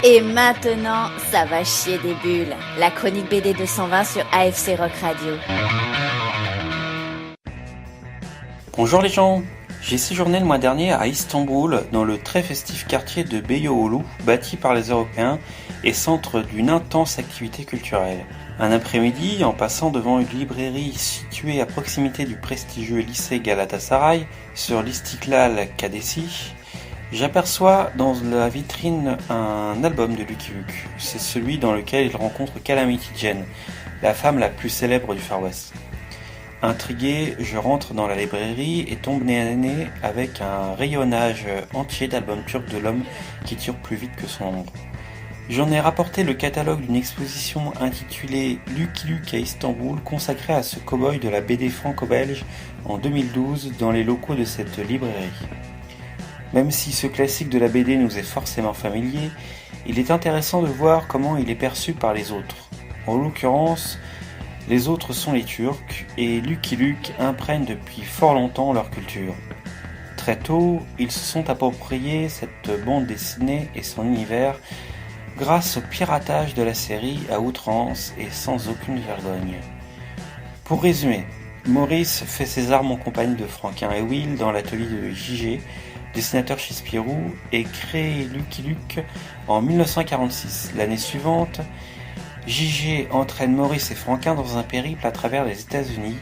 Et maintenant, ça va chier des bulles. La chronique BD 220 sur AFC Rock Radio. Bonjour les gens, j'ai séjourné le mois dernier à Istanbul, dans le très festif quartier de Beyoğlu, bâti par les Européens et centre d'une intense activité culturelle. Un après-midi, en passant devant une librairie située à proximité du prestigieux lycée Galatasaray, sur l'Istiklal Caddesi, j'aperçois dans la vitrine un album de Lucky Luke. C'est celui dans lequel il rencontre Calamity Jane, la femme la plus célèbre du Far West. Intrigué, je rentre dans la librairie et tombe nez à nez avec un rayonnage entier d'albums turcs de l'homme qui tire plus vite que son ombre. J'en ai rapporté le catalogue d'une exposition intitulée Lucky Luke à Istanbul, consacrée à ce cow-boy de la BD franco-belge en 2012 dans les locaux de cette librairie. Même si ce classique de la BD nous est forcément familier, il est intéressant de voir comment il est perçu par les autres. En l'occurrence, les autres sont les Turcs, et Lucky Luke imprègne depuis fort longtemps leur culture. Très tôt, ils se sont appropriés cette bande dessinée et son univers grâce au piratage de la série à outrance et sans aucune vergogne. Pour résumer, Maurice fait ses armes en compagnie de Franquin et Will dans l'atelier de JG, dessinateur chez Spirou, et crée Lucky Luke en 1946. L'année suivante, JG entraîne Maurice et Franquin dans un périple à travers les États-Unis,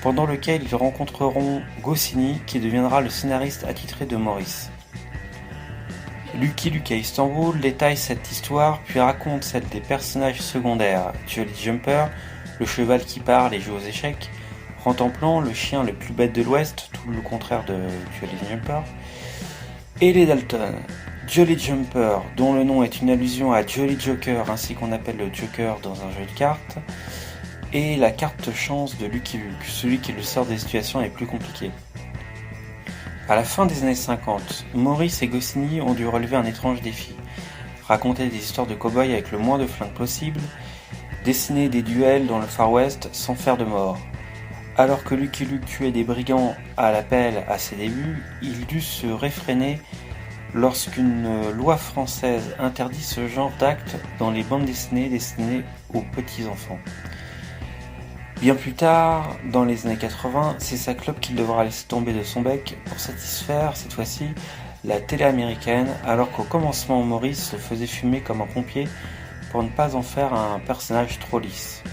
pendant lequel ils rencontreront Goscinny, qui deviendra le scénariste attitré de Maurice. Lucky Luke à Istanbul détaille cette histoire, puis raconte celle des personnages secondaires, Jolly Jumper, le cheval qui parle et joue aux échecs, Rantanplan, le chien le plus bête de l'Ouest, tout le contraire de Jolly Jumper, et les Dalton. Jolly Jumper, dont le nom est une allusion à Jolly Joker, ainsi qu'on appelle le Joker dans un jeu de cartes, et la carte chance de Lucky Luke, celui qui le sort des situations les plus compliquées. À la fin des années 50, Maurice et Goscinny ont dû relever un étrange défi. Raconter des histoires de cow-boys avec le moins de flingues possible, dessiner des duels dans le Far West sans faire de mort. Alors que Lucky Luke tuait des brigands à la pelle à ses débuts, il dut se réfréner lorsqu'une loi française interdit ce genre d'actes dans les bandes dessinées aux petits-enfants. Bien plus tard, dans les années 80, c'est sa clope qu'il devra laisser tomber de son bec pour satisfaire, cette fois-ci, la télé américaine, alors qu'au commencement, Maurice le faisait fumer comme un pompier pour ne pas en faire un personnage trop lisse.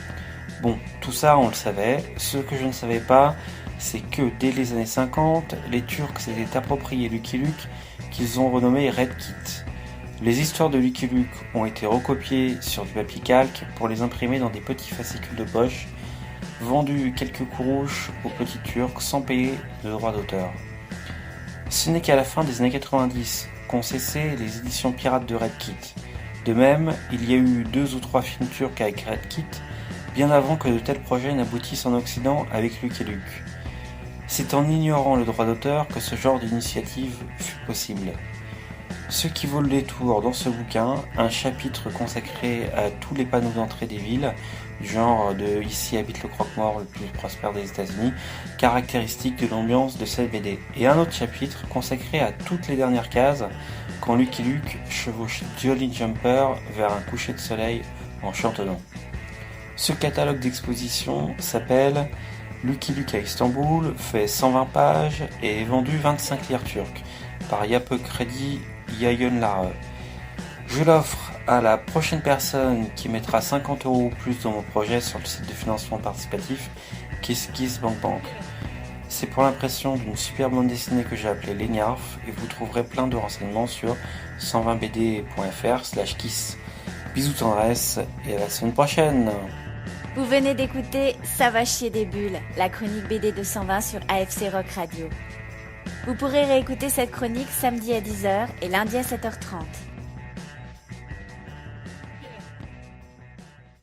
Bon, tout ça on le savait, ce que je ne savais pas, c'est que dès les années 50, les Turcs s'étaient approprié Lucky Luke, qu'ils ont renommé Red Kit. Les histoires de Lucky Luke ont été recopiées sur du papier calque pour les imprimer dans des petits fascicules de poche, vendus quelques courouches aux petits Turcs sans payer de droits d'auteur. Ce n'est qu'à la fin des années 90 qu'ont cessé les éditions pirates de Red Kit. De même, il y a eu 2 ou 3 films turcs avec Red Kit, bien avant que de tels projets n'aboutissent en Occident avec Lucky Luke. C'est en ignorant le droit d'auteur que ce genre d'initiative fut possible. Ce qui vaut le détour dans ce bouquin, un chapitre consacré à tous les panneaux d'entrée des villes, du genre de Ici habite le croque-mort le plus prospère des États-Unis, caractéristique de l'ambiance de cette BD. Et un autre chapitre consacré à toutes les dernières cases, quand Lucky Luke chevauche Jolly Jumper vers un coucher de soleil en chantonnant. Ce catalogue d'exposition s'appelle Lucky Luke à Istanbul, fait 120 pages et est vendu 25 lire turques par Yapı Kredi Yayınları. Je l'offre à la prochaine personne qui mettra 50 € ou plus dans mon projet sur le site de financement participatif KissKissBankBank. C'est pour l'impression d'une super bande dessinée que j'ai appelée Les Gnarfs et vous trouverez plein de renseignements sur 120bd.fr/kiss. Bisous tendresse et à la semaine prochaine. Vous venez d'écouter Ça va chier des bulles, la chronique BD 220 sur AFC Rock Radio. Vous pourrez réécouter cette chronique samedi à 10h et lundi à 7h30.